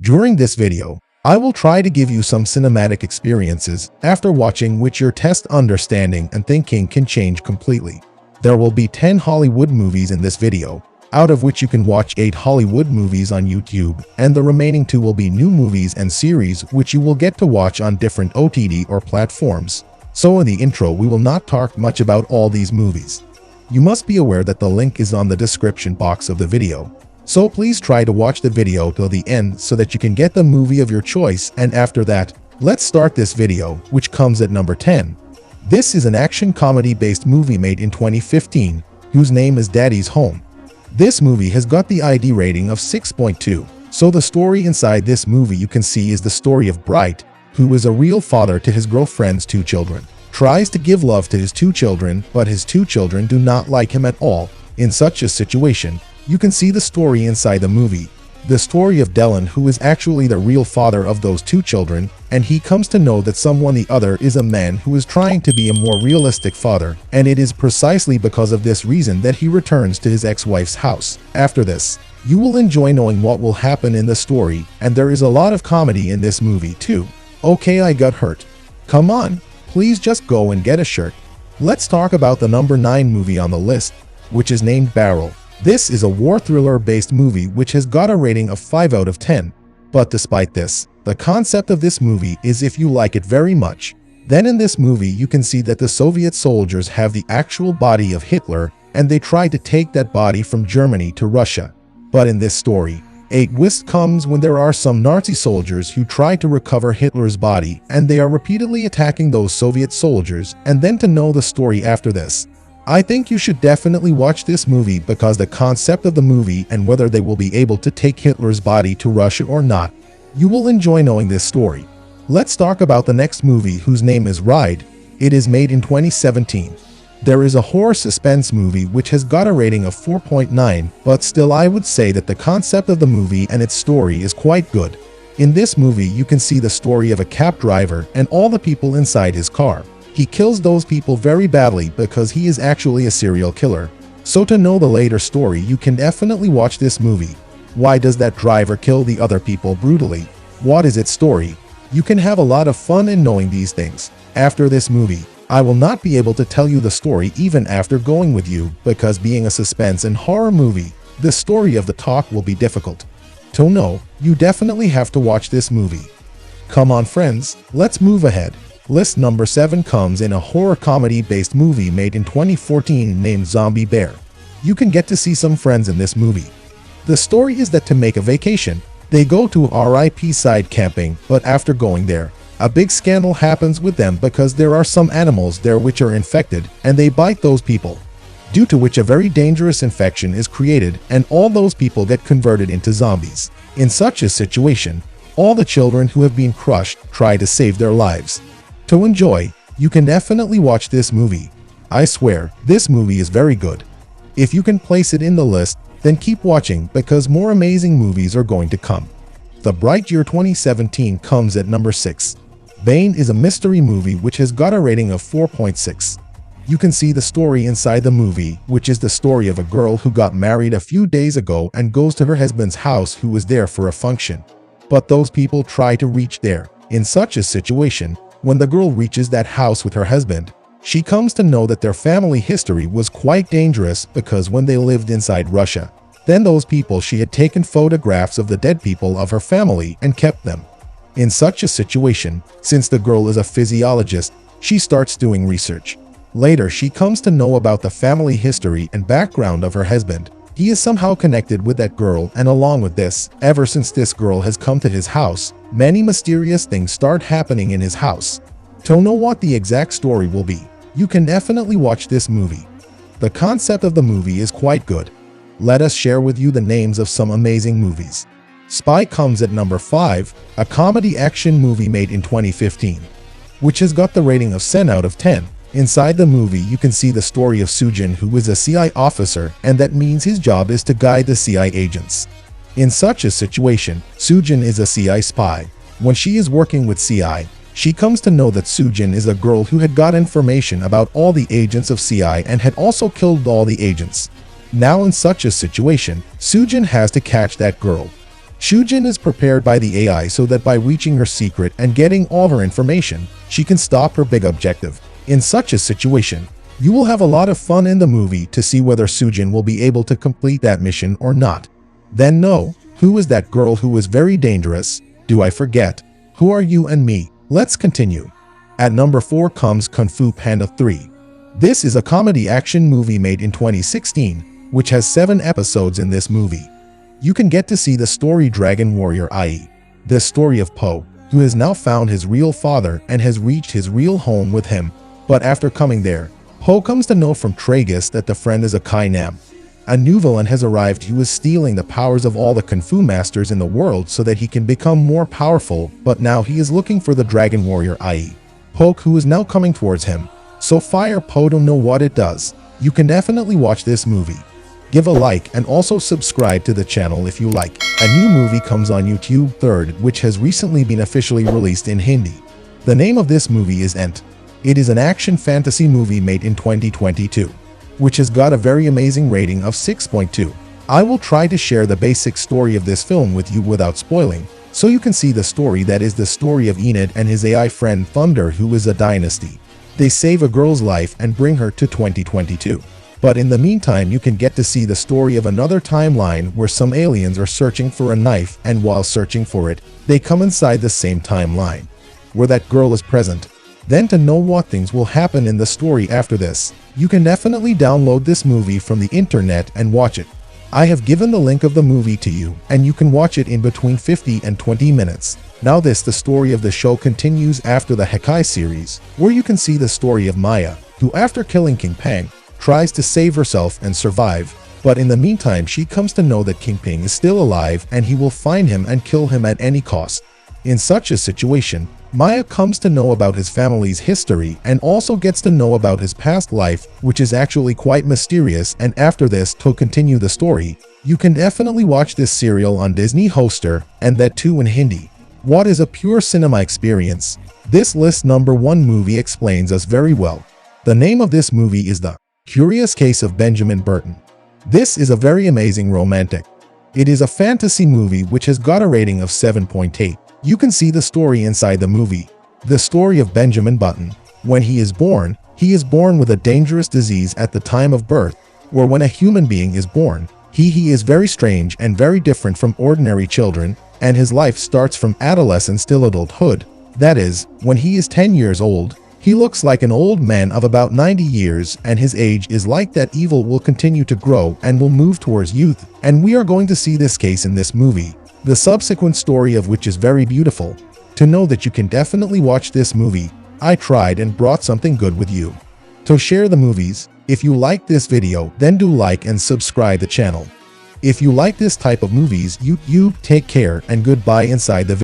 During this video, I will try to give you some cinematic experiences after watching which your test understanding and thinking can change completely. There will be 10 Hollywood movies in this video, out of which you can watch 8 Hollywood movies on YouTube, and the remaining 2 will be new movies and series which you will get to watch on different OTT or platforms. So in the intro we will not talk much about all these movies. You must be aware that the link is on the description box of the video. So please try to watch the video till the end so that you can get the movie of your choice, and after that, let's start this video, which comes at number 10. This is an action comedy-based movie made in 2015, whose name is Daddy's Home. This movie has got the ID rating of 6.2. So the story inside this movie you can see is the story of Bright, who is a real father to his girlfriend's 2 children. Tries to give love to his 2 children, but his 2 children do not like him at all. In such a situation, you can see the story inside the movie. The story of Dylan, who is actually the real father of those 2 children, and he comes to know that someone the other is a man who is trying to be a more realistic father, and it is precisely because of this reason that he returns to his ex-wife's house. After this, you will enjoy knowing what will happen in the story, and there is a lot of comedy in this movie too. Okay, I got hurt. Come on, please just go and get a shirt. Let's talk about the number 9 movie on the list, which is named Barrel. This is a war thriller-based movie which has got a rating of 5 out of 10. But despite this, the concept of this movie is if you like it very much. Then in this movie you can see that the Soviet soldiers have the actual body of Hitler, and they try to take that body from Germany to Russia. But in this story, a twist comes when there are some Nazi soldiers who try to recover Hitler's body, and they are repeatedly attacking those Soviet soldiers, and then to know the story after this. I think you should definitely watch this movie because the concept of the movie and whether they will be able to take Hitler's body to Russia or not, you will enjoy knowing this story. Let's talk about the next movie, whose name is Ride. It is made in 2017. There is a horror suspense movie which has got a rating of 4.9, but still I would say that the concept of the movie and its story is quite good. In this movie you can see the story of a cab driver and all the people inside his car. He kills those people very badly because he is actually a serial killer. So to know the later story you can definitely watch this movie. Why does that driver kill the other people brutally? What is its story? You can have a lot of fun in knowing these things. After this movie, I will not be able to tell you the story even after going with you, because being a suspense and horror movie, the story of the talk will be difficult. To know, you definitely have to watch this movie. Come on friends, let's move ahead. List number 7 comes in a horror comedy-based movie made in 2014 named Zombie Bear. You can get to see some friends in this movie. The story is that to make a vacation, they go to RIP side camping, but after going there, a big scandal happens with them because there are some animals there which are infected and they bite those people, due to which a very dangerous infection is created and all those people get converted into zombies. In such a situation, all the children who have been crushed try to save their lives. To enjoy, you can definitely watch this movie. I swear, this movie is very good. If you can place it in the list, then keep watching because more amazing movies are going to come. The Bright Year 2017 comes at number 6. Bane is a mystery movie which has got a rating of 4.6. You can see the story inside the movie, which is the story of a girl who got married a few days ago and goes to her husband's house who was there for a function. But those people try to reach there. In such a situation, when the girl reaches that house with her husband, she comes to know that their family history was quite dangerous because when they lived inside Russia, then those people she had taken photographs of the dead people of her family and kept them. In such a situation, since the girl is a physiologist, she starts doing research. Later she comes to know about the family history and background of her husband. He is somehow connected with that girl, and along with this, ever since this girl has come to his house, many mysterious things start happening in his house. To know what the exact story will be, you can definitely watch this movie. The concept of the movie is quite good. Let us share with you the names of some amazing movies. Spy comes at number 5, a comedy action movie made in 2015, which has got the rating of 10 out of 10. Inside the movie you can see the story of Sujin, who is a CIA officer, and that means his job is to guide the CIA agents. In such a situation, Sujin is a CIA spy. When she is working with CIA, she comes to know that Sujin is a girl who had got information about all the agents of CIA and had also killed all the agents. Now in such a situation, Sujin has to catch that girl. Shujin is prepared by the AI so that by reaching her secret and getting all her information, she can stop her big objective. In such a situation, you will have a lot of fun in the movie to see whether Sujin will be able to complete that mission or not. Then no, who is that girl who is very dangerous? Do I forget? Who are you and me? Let's continue. At number 4 comes Kung Fu Panda 3. This is a comedy action movie made in 2016, which has 7 episodes in this movie. You can get to see the story Dragon Warrior, i.e., the story of Po, who has now found his real father and has reached his real home with him. But after coming there, Po comes to know from Tragus that the friend is a Kai Nam. A new villain has arrived who is stealing the powers of all the Kung Fu masters in the world so that he can become more powerful, but now he is looking for the Dragon Warrior, i.e., Poke, who is now coming towards him. So fire Po don't know what it does. You can definitely watch this movie. Give a like and also subscribe to the channel if you like. A new movie comes on YouTube 3rd, which has recently been officially released in Hindi. The name of this movie is Ent. It is an action fantasy movie made in 2022, which has got a very amazing rating of 6.2. I will try to share the basic story of this film with you without spoiling, so you can see the story. That is the story of Enid and his AI friend Thunder, who is a dynasty. They save a girl's life and bring her to 2022. But in the meantime, you can get to see the story of another timeline where some aliens are searching for a knife, and while searching for it, they come inside the same timeline where that girl is present. Then to know what things will happen in the story after this, you can definitely download this movie from the internet and watch it. I have given the link of the movie to you, and you can watch it in between 50 and 20 minutes. Now the story of the show continues after the Hekai series, where you can see the story of Maya, who after killing King Pang, tries to save herself and survive, but in the meantime she comes to know that King Ping is still alive and he will find him and kill him at any cost. In such a situation, Maya comes to know about his family's history and also gets to know about his past life, which is actually quite mysterious. And after this, to continue the story, you can definitely watch this serial on Disney Hotstar, and that too in Hindi. What is a pure cinema experience? This list number 1 movie explains us very well. The name of this movie is The Curious Case of Benjamin Burton. This is a very amazing romantic. It is a fantasy movie which has got a rating of 7.8. You can see the story inside the movie. The story of Benjamin Button. When he is born with a dangerous disease at the time of birth, or when a human being is born, he is very strange and very different from ordinary children, and his life starts from adolescence till adulthood. That is, when he is 10 years old, he looks like an old man of about 90 years, and his age is like that. Evil will continue to grow and will move towards youth, and we are going to see this case in this movie, the subsequent story of which is very beautiful. To know that you can definitely watch this movie, I tried and brought something good with you. To share the movies, if you like this video, then do like and subscribe the channel. If you like this type of movies, you take care and goodbye inside the video.